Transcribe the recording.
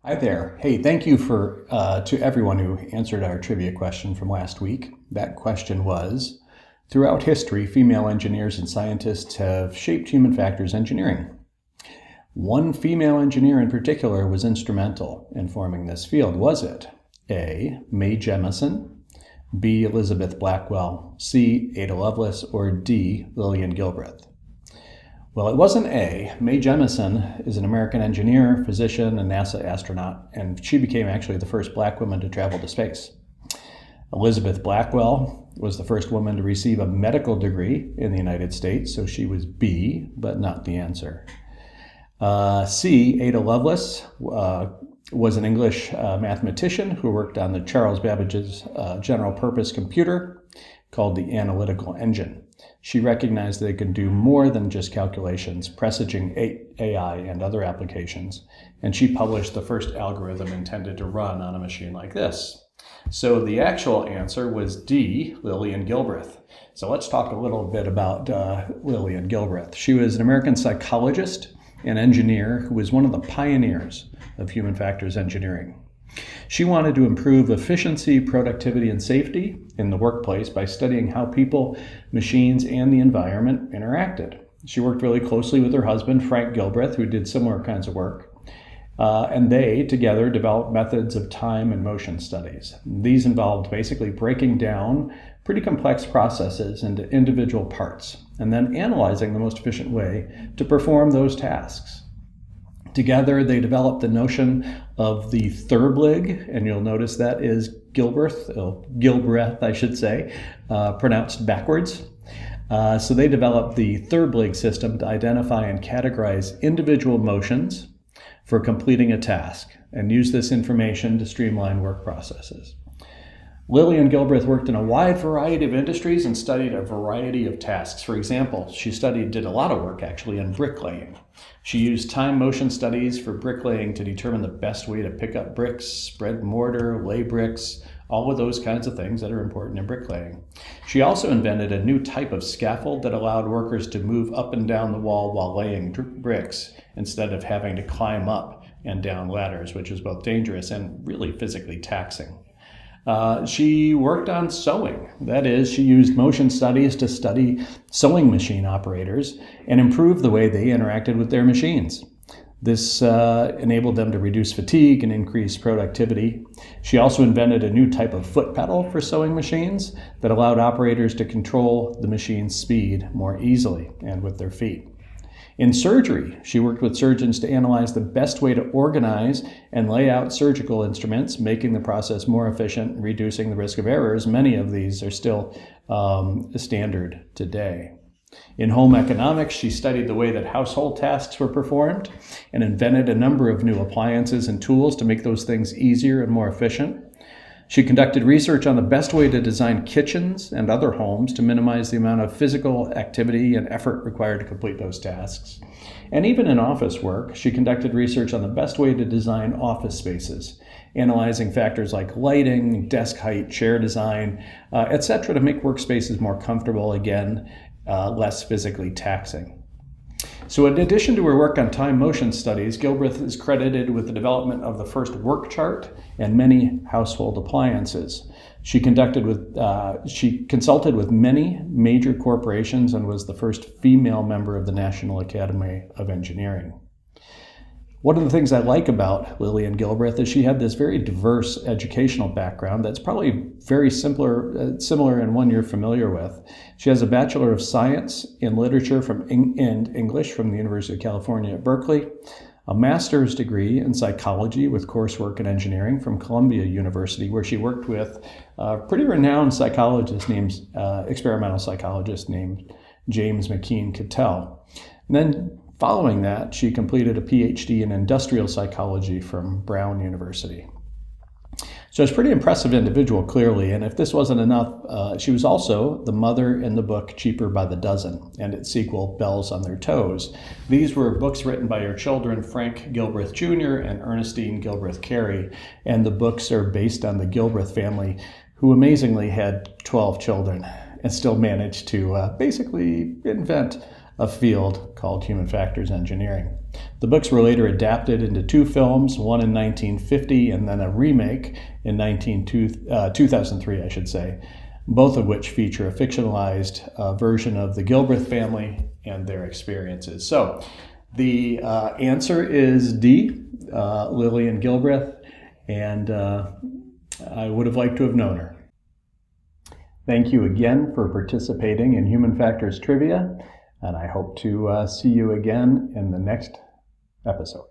Hi there. Hey, thank you to everyone who answered our trivia question from last week. That question was, throughout history, female engineers and scientists have shaped human factors engineering. One female engineer in particular was instrumental in forming this field. Was it A, Mae Jemison, B, Elizabeth Blackwell, C, Ada Lovelace, or D, Lillian Gilbreth? Well, it wasn't A. Mae Jemison is an American engineer, physician, and NASA astronaut, and she became actually the first black woman to travel to space. Elizabeth Blackwell was the first woman to receive a medical degree in the United States, so she was B, but not the answer. C. Ada Lovelace was an English mathematician who worked on the Charles Babbage's general purpose computer called the analytical engine. She recognized that it could do more than just calculations, presaging AI and other applications, and she published the first algorithm intended to run on a machine like this. So the actual answer was D, Lillian Gilbreth. So let's talk a little bit about Lillian Gilbreth. She was an American psychologist and engineer who was one of the pioneers of human factors engineering. She wanted to improve efficiency, productivity, and safety in the workplace by studying how people, machines, and the environment interacted. She worked really closely with her husband, Frank Gilbreth, who did similar kinds of work, and they together developed methods of time and motion studies. These involved basically breaking down pretty complex processes into individual parts and then analyzing the most efficient way to perform those tasks. Together, they developed the notion of the Thurblig, and you'll notice that is Gilbreth, I should say, pronounced backwards. So they developed the Thurblig system to identify and categorize individual motions for completing a task and use this information to streamline work processes. Lillian Gilbreth worked in a wide variety of industries and studied a variety of tasks. For example, she did a lot of work actually in bricklaying. She used time motion studies for bricklaying to determine the best way to pick up bricks, spread mortar, lay bricks, all of those kinds of things that are important in bricklaying. She also invented a new type of scaffold that allowed workers to move up and down the wall while laying bricks instead of having to climb up and down ladders, which is both dangerous and really physically taxing. She worked on sewing. That is, she used motion studies to study sewing machine operators and improve the way they interacted with their machines. This enabled them to reduce fatigue and increase productivity. She also invented a new type of foot pedal for sewing machines that allowed operators to control the machine's speed more easily and with their feet. In surgery, she worked with surgeons to analyze the best way to organize and lay out surgical instruments, making the process more efficient and reducing the risk of errors. Many of these are still standard today. In home economics, she studied the way that household tasks were performed and invented a number of new appliances and tools to make those things easier and more efficient. She conducted research on the best way to design kitchens and other homes to minimize the amount of physical activity and effort required to complete those tasks. And even in office work, she conducted research on the best way to design office spaces, analyzing factors like lighting, desk height, chair design, etc., to make workspaces more comfortable, again, less physically taxing. So in addition to her work on time motion studies, Gilbreth is credited with the development of the first work chart and many household appliances. She consulted with many major corporations and was the first female member of the National Academy of Engineering. One of the things I like about Lillian Gilbreth is she had this very diverse educational background that's probably very similar and one you're familiar with. She has a Bachelor of Science in Literature and English from the University of California at Berkeley, a master's degree in psychology with coursework in engineering from Columbia University, where she worked with a pretty renowned experimental psychologist named James McKean Cattell. And then following that, she completed a PhD in industrial psychology from Brown University. So it's a pretty impressive individual, clearly, and if this wasn't enough, she was also the mother in the book Cheaper by the Dozen and its sequel, Bells on Their Toes. These were books written by her children, Frank Gilbreth Jr. and Ernestine Gilbreth Carey, and the books are based on the Gilbreth family, who amazingly had 12 children and still managed to basically invent a field called human factors engineering. The books were later adapted into 2 films, one in 1950 and then a remake in 2003, I should say, both of which feature a fictionalized version of the Gilbreth family and their experiences. So the answer is D, Lillian Gilbreth, and I would have liked to have known her. Thank you again for participating in Human Factors Trivia, and I hope to see you again in the next episode.